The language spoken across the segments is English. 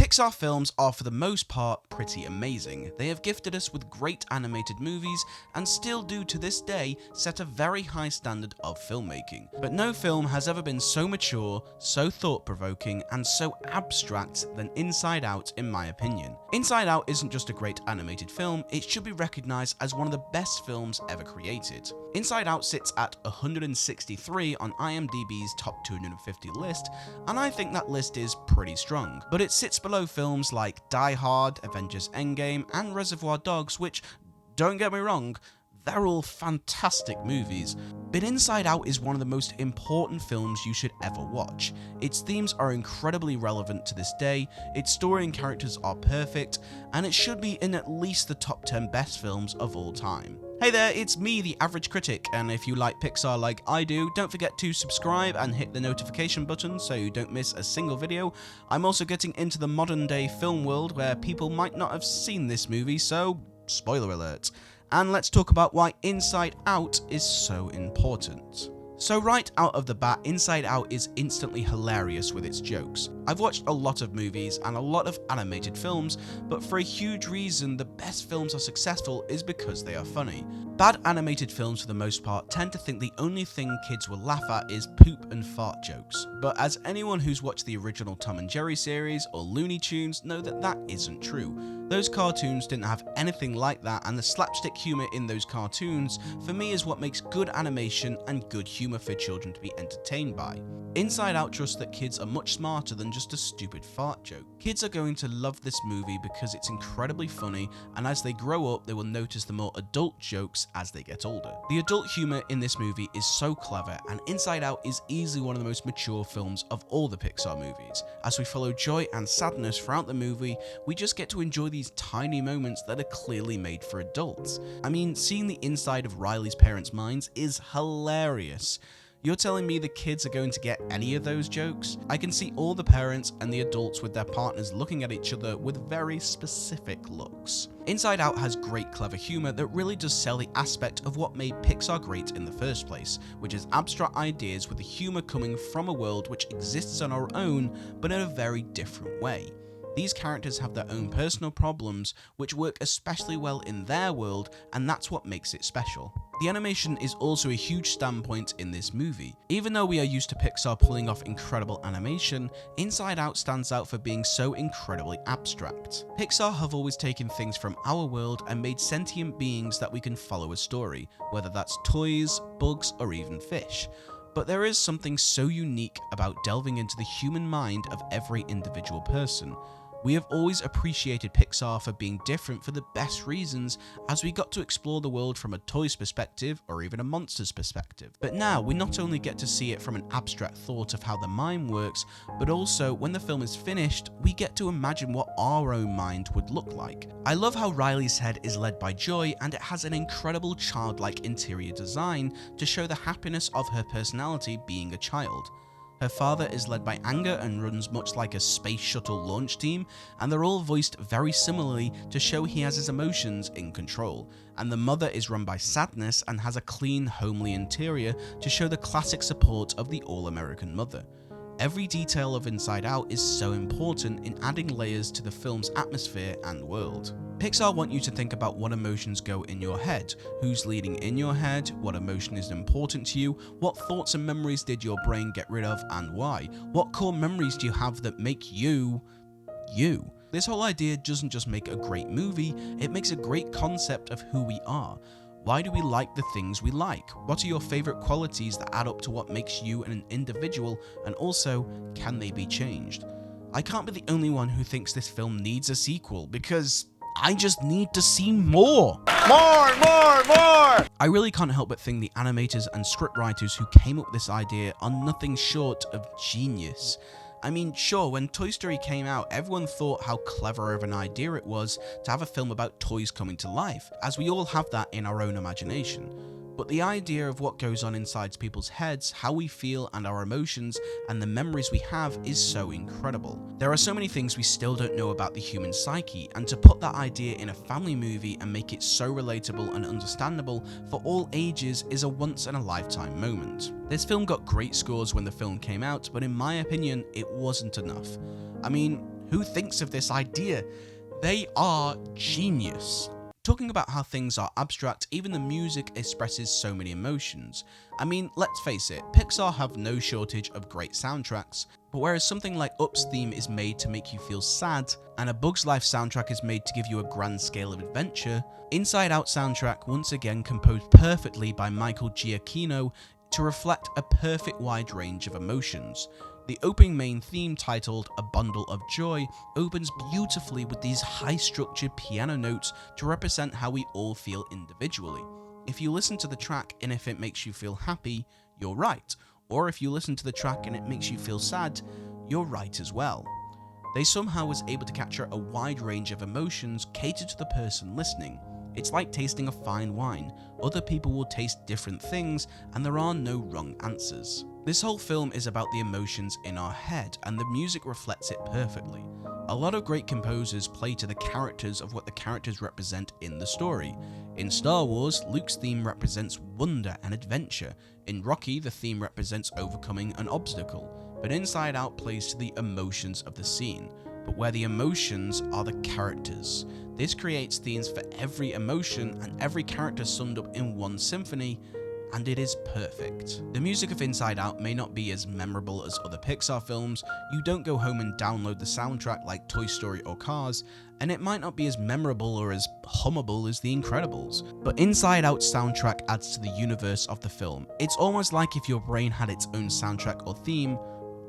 Pixar films are for the most part pretty amazing. They have gifted us with great animated movies and still do to this day set a very high standard of filmmaking. But no film has ever been so mature, so thought-provoking, and so abstract than Inside Out in my opinion. Inside Out isn't just a great animated film, it should be recognised as one of the best films ever created. Inside Out sits at 163 on IMDb's top 250 list, and I think that list is pretty strong. But it sits below films like Die Hard, Avengers Endgame, and Reservoir Dogs, which, don't get me wrong, they're all fantastic movies. But Inside Out is one of the most important films you should ever watch. Its themes are incredibly relevant to this day, its story and characters are perfect, and it should be in at least the top 10 best films of all time. Hey there, it's me, the Average Critic, and if you like Pixar like I do, don't forget to subscribe and hit the notification button so you don't miss a single video. I'm also getting into the modern day film world where people might not have seen this movie, so spoiler alert. And let's talk about why Inside Out is so important. So right out of the bat, Inside Out is instantly hilarious with its jokes. I've watched a lot of movies and a lot of animated films, but for a huge reason the best films are successful is because they are funny. Bad animated films for the most part tend to think the only thing kids will laugh at is poop and fart jokes, but as anyone who's watched the original Tom and Jerry series or Looney Tunes know that that isn't true. Those cartoons didn't have anything like that, and the slapstick humour in those cartoons for me is what makes good animation and good humour for children to be entertained by. Inside Out trusts that kids are much smarter than just a stupid fart joke. Kids are going to love this movie because it's incredibly funny, and as they grow up they will notice the more adult jokes as they get older. The adult humour in this movie is so clever, and Inside Out is easily one of the most mature films of all the Pixar movies. As we follow joy and sadness throughout the movie, we just get to enjoy these tiny moments that are clearly made for adults. I mean, seeing the inside of Riley's parents' minds is hilarious. You're telling me the kids are going to get any of those jokes? I can see all the parents and the adults with their partners looking at each other with very specific looks. Inside Out has great clever humour that really does sell the aspect of what made Pixar great in the first place, which is abstract ideas with the humour coming from a world which exists on our own but in a very different way. These characters have their own personal problems which work especially well in their world, and that's what makes it special. The animation is also a huge standpoint in this movie. Even though we are used to Pixar pulling off incredible animation, Inside Out stands out for being so incredibly abstract. Pixar have always taken things from our world and made sentient beings that we can follow a story, whether that's toys, bugs, or even fish. But there is something so unique about delving into the human mind of every individual person. We have always appreciated Pixar for being different for the best reasons, as we got to explore the world from a toy's perspective or even a monster's perspective. But now we not only get to see it from an abstract thought of how the mind works, but also when the film is finished, we get to imagine what our own mind would look like. I love how Riley's head is led by joy, and it has an incredible childlike interior design to show the happiness of her personality being a child. Her father is led by anger and runs much like a space shuttle launch team, and they're all voiced very similarly to show he has his emotions in control. And the mother is run by sadness and has a clean, homely interior to show the classic support of the all-American mother. Every detail of Inside Out is so important in adding layers to the film's atmosphere and world. Pixar want you to think about what emotions go in your head, who's leading in your head, what emotion is important to you, what thoughts and memories did your brain get rid of and why, what core memories do you have that make you, you. This whole idea doesn't just make a great movie, it makes a great concept of who we are. Why do we like the things we like? What are your favourite qualities that add up to what makes you an individual, and also, can they be changed? I can't be the only one who thinks this film needs a sequel, because I just need to see more! More! I really can't help but think the animators and scriptwriters who came up with this idea are nothing short of genius. I mean, sure, when Toy Story came out, everyone thought how clever of an idea it was to have a film about toys coming to life, as we all have that in our own imagination. But the idea of what goes on inside people's heads, how we feel and our emotions, and the memories we have is so incredible. There are so many things we still don't know about the human psyche, and to put that idea in a family movie and make it so relatable and understandable for all ages is a once-in-a-lifetime moment. This film got great scores when the film came out, but in my opinion, it wasn't enough. I mean, Who thinks of this idea? They are genius. Talking about how things are abstract, even the music expresses so many emotions. I mean, let's face it, Pixar have no shortage of great soundtracks, but whereas something like Up's theme is made to make you feel sad, and A Bug's Life soundtrack is made to give you a grand scale of adventure, Inside Out soundtrack, once again composed perfectly by Michael Giacchino to reflect a perfect wide range of emotions. The opening main theme, titled A Bundle of Joy, opens beautifully with these high-structured piano notes to represent how we all feel individually. If you listen to the track and if it makes you feel happy, you're right. Or if you listen to the track and it makes you feel sad, you're right as well. They somehow was able to capture a wide range of emotions catered to the person listening. It's like tasting a fine wine. Other people will taste different things, and there are no wrong answers. This whole film is about the emotions in our head, and the music reflects it perfectly. A lot of great composers play to the characters of what the characters represent in the story. In Star Wars, Luke's theme represents wonder and adventure. In Rocky, the theme represents overcoming an obstacle. But Inside Out plays to the emotions of the scene, but where the emotions are the characters. This creates themes for every emotion and every character summed up in one symphony, and it is perfect. The music of Inside Out may not be as memorable as other Pixar films. You don't go home and download the soundtrack like Toy Story or Cars, and it might not be as memorable or as hummable as The Incredibles. But Inside Out's soundtrack adds to the universe of the film. It's almost like if your brain had its own soundtrack or theme,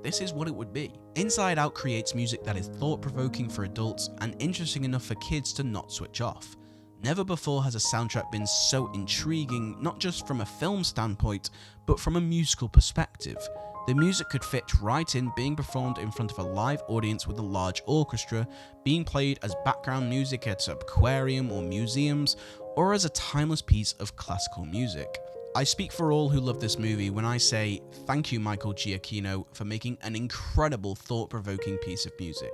this is what it would be. Inside Out creates music that is thought-provoking for adults and interesting enough for kids to not switch off. Never before has a soundtrack been so intriguing, not just from a film standpoint, but from a musical perspective. The music could fit right in being performed in front of a live audience with a large orchestra, being played as background music at an aquarium or museums, or as a timeless piece of classical music. I speak for all who love this movie when I say thank you, Michael Giacchino, for making an incredible thought-provoking piece of music.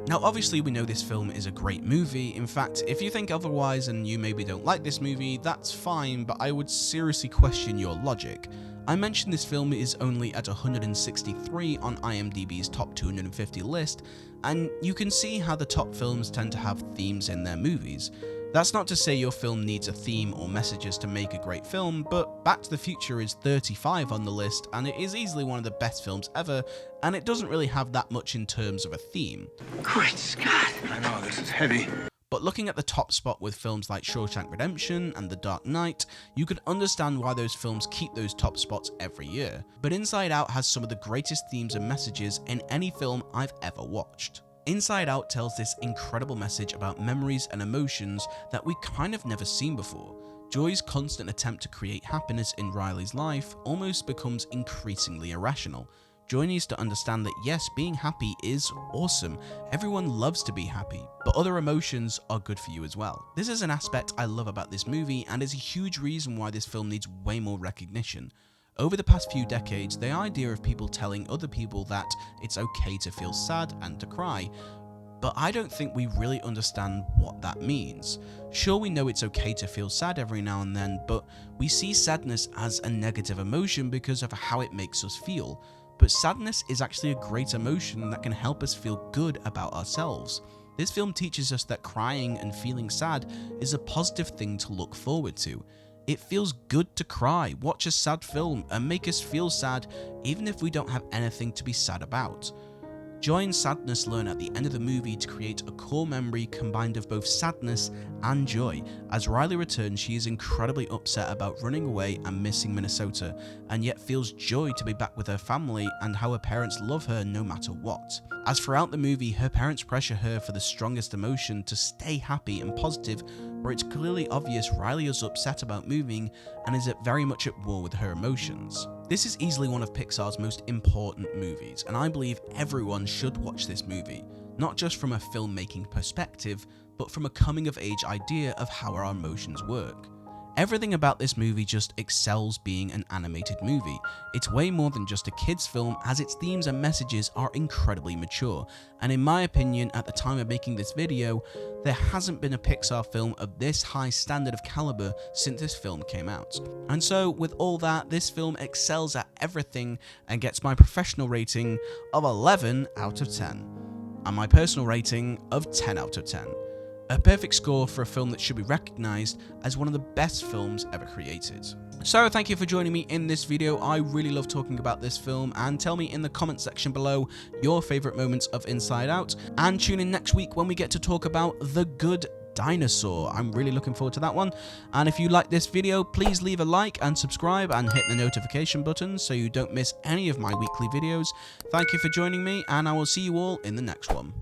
Now obviously we know this film is a great movie. In fact, if you think otherwise and you maybe don't like this movie, that's fine, but I would seriously question your logic. I mentioned this film is only at 163 on IMDb's top 250 list, and you can see how the top films tend to have themes in their movies. That's not to say your film needs a theme or messages to make a great film, but Back to the Future is 35 on the list, and it is easily one of the best films ever, and it doesn't really have that much in terms of a theme. Great Scott! I know, this is heavy. But looking at the top spot with films like Shawshank Redemption and The Dark Knight, you can understand why those films keep those top spots every year. But Inside Out has some of the greatest themes and messages in any film I've ever watched. Inside Out tells this incredible message about memories and emotions that we kind of never seen before. Joy's constant attempt to create happiness in Riley's life almost becomes increasingly irrational. Joy needs to understand that yes, being happy is awesome. Everyone loves to be happy, but other emotions are good for you as well. This is an aspect I love about this movie and is a huge reason why this film needs way more recognition. Over the past few decades, the idea of people telling other people that it's okay to feel sad and to cry, but I don't think we really understand what that means. Sure, we know it's okay to feel sad every now and then, but we see sadness as a negative emotion because of how it makes us feel. But sadness is actually a great emotion that can help us feel good about ourselves. This film teaches us that crying and feeling sad is a positive thing to look forward to. It feels good to cry, watch a sad film, and make us feel sad even if we don't have anything to be sad about. Joy and sadness learn at the end of the movie to create a core memory combined of both sadness and joy. As Riley returns, she is incredibly upset about running away and missing Minnesota, and yet feels joy to be back with her family and how her parents love her no matter what. As throughout the movie, her parents pressure her for the strongest emotion to stay happy and positive, where it's clearly obvious Riley is upset about moving and is very much at war with her emotions. This is easily one of Pixar's most important movies, and I believe everyone should watch this movie, not just from a filmmaking perspective, but from a coming-of-age idea of how our emotions work. Everything about this movie just excels being an animated movie. It's way more than just a kids film, as its themes and messages are incredibly mature, and in my opinion, at the time of making this video, there hasn't been a Pixar film of this high standard of caliber since this film came out. And so, with all that, this film excels at everything and gets my professional rating of 11 out of 10. and my personal rating of 10 out of 10. A perfect score for a film that should be recognised as one of the best films ever created. So thank you for joining me in this video. I really love talking about this film, and tell me in the comment section below your favourite moments of Inside Out, and tune in next week when we get to talk about The Good Dinosaur. I'm really looking forward to that one. And if you like this video, please leave a like and subscribe and hit the notification button so you don't miss any of my weekly videos. Thank you for joining me, and I will see you all in the next one.